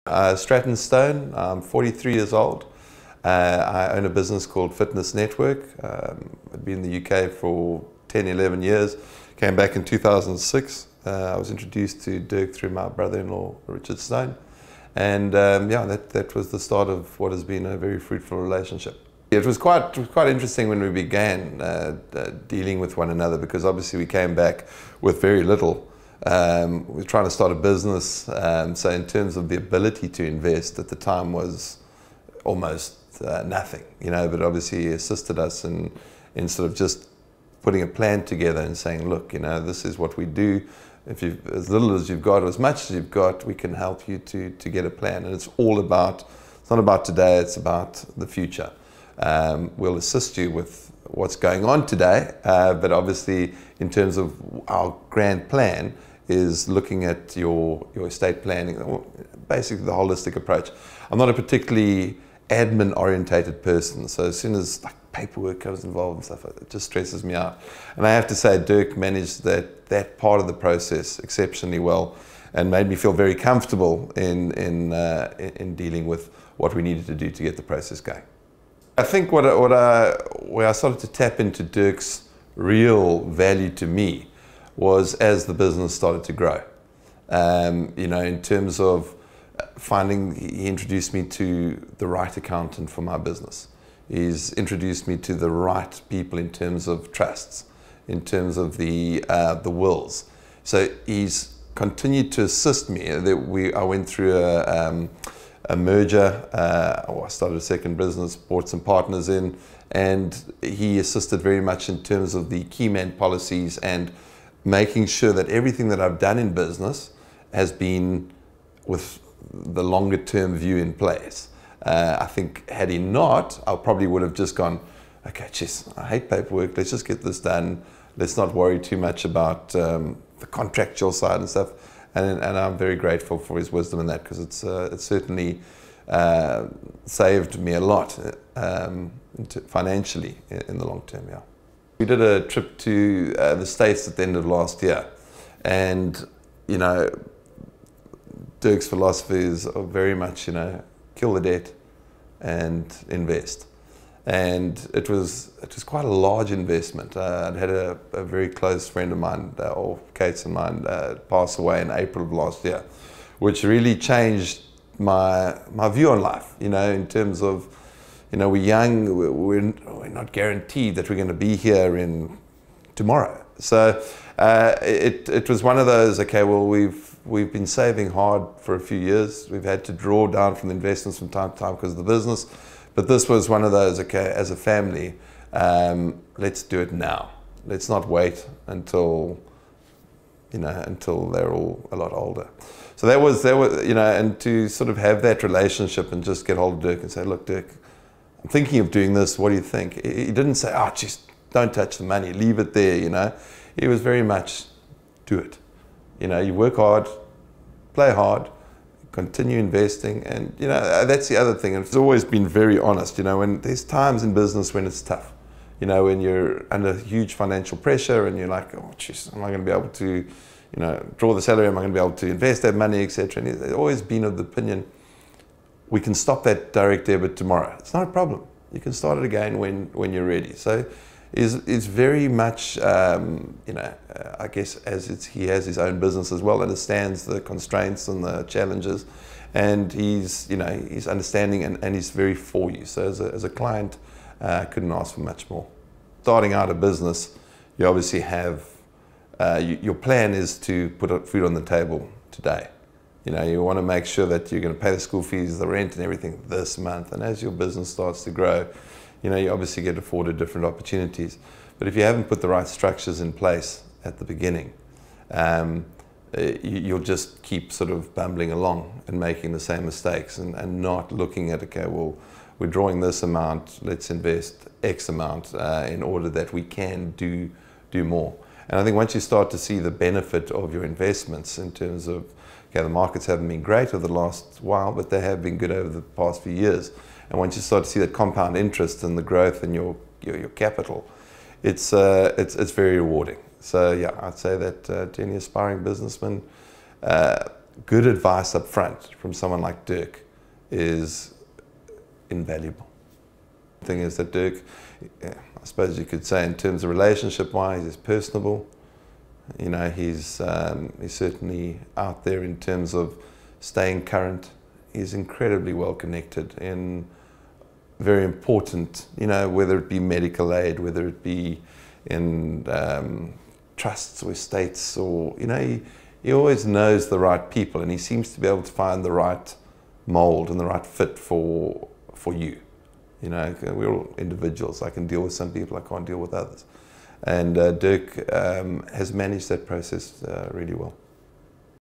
Stratton Stone, I'm 43 years old. I own a business called Fitness Network. I've been in the UK for 10, 11 years. Came back in 2006. I was introduced to Dirk through my brother-in-law, Richard Stone. And that was the start of what has been a very fruitful relationship. It was quite interesting when we began dealing with one another, because obviously we came back with very little. We were trying to start a business, so in terms of the ability to invest at the time was almost nothing, but obviously he assisted us in sort of just putting a plan together and saying, look, this is what we do. If you've as little as you've got or as much as you've got, we can help you to get a plan. And it's not about today, it's about the future. We'll assist you with what's going on today, but obviously in terms of our grand plan is looking at your estate planning, basically the holistic approach. I'm not a particularly admin orientated person, so as soon as paperwork comes involved and stuff, it just stresses me out. And I have to say Dirk managed that part of the process exceptionally well and made me feel very comfortable in dealing with what we needed to do to get the process going. I think where I started to tap into Dirk's real value to me was as the business started to grow. In terms of he introduced me to the right accountant for my business. He's introduced me to the right people in terms of trusts, in terms of the wills. So he's continued to assist me. I went through a merger, I started a second business, brought some partners in, and he assisted very much in terms of the key man policies and making sure that everything that I've done in business has been with the longer term view in place. I think had he not, I probably would have just gone, okay, I hate paperwork, let's just get this done. Let's not worry too much about the contractual side and stuff. And I'm very grateful for his wisdom in that, because it's certainly saved me a lot financially in the long term. Yeah. We did a trip to the States at the end of last year, and Dirk's philosophy is very much kill the debt and invest. And it was quite a large investment. I'd had a very close friend of mine, or Kate's and mine, pass away in April of last year, which really changed my view on life. In terms of, we're young, we're not guaranteed that we're going to be here in tomorrow. So it was one of those. Okay, well we've been saving hard for a few years. We've had to draw down from the investments from time to time because of the business. But this was one of those, okay, as a family, let's do it now. Let's not wait until they're all a lot older. So there was, and to sort of have that relationship and just get hold of Dirk and say, look, Dirk, I'm thinking of doing this, what do you think? He didn't say, oh, just don't touch the money, leave it there, He was very much, do it. You work hard, play hard, continue investing, and that's the other thing. And it's always been very honest. When there's times in business when it's tough, when you're under huge financial pressure and you're like, oh jeez, am I going to be able to, draw the salary? Am I going to be able to invest that money, etc.? And they've always been of the opinion, we can stop that direct debit tomorrow. It's not a problem. You can start it again when you're ready. So is very much, I guess he has his own business as well, understands the constraints and the challenges, and he's understanding and he's very for you. So as a client, I couldn't ask for much more. Starting out a business, you obviously have, your plan is to put food on the table today. You want to make sure that you're going to pay the school fees, the rent and everything this month, and as your business starts to grow, you obviously get afforded different opportunities. But if you haven't put the right structures in place at the beginning, you'll just keep sort of bumbling along and making the same mistakes and not looking at, okay, well, we're drawing this amount, let's invest X amount in order that we can do more. And I think once you start to see the benefit of your investments in terms of, okay, the markets haven't been great over the last while, but they have been good over the past few years. And once you start to see that compound interest and the growth in your capital, it's very rewarding. So yeah, I'd say that to any aspiring businessman, good advice up front from someone like Dirk is invaluable. The thing is that Dirk, I suppose you could say in terms of relationship-wise, is personable. You know, he's certainly out there in terms of staying current. He's incredibly well connected in very important, you know, whether it be medical aid, whether it be in trusts or estates, or, you know, he always knows the right people, and he seems to be able to find the right mold and the right fit for you. You know, we're all individuals. I can deal with some people, I can't deal with others. And Dirk has managed that process really well.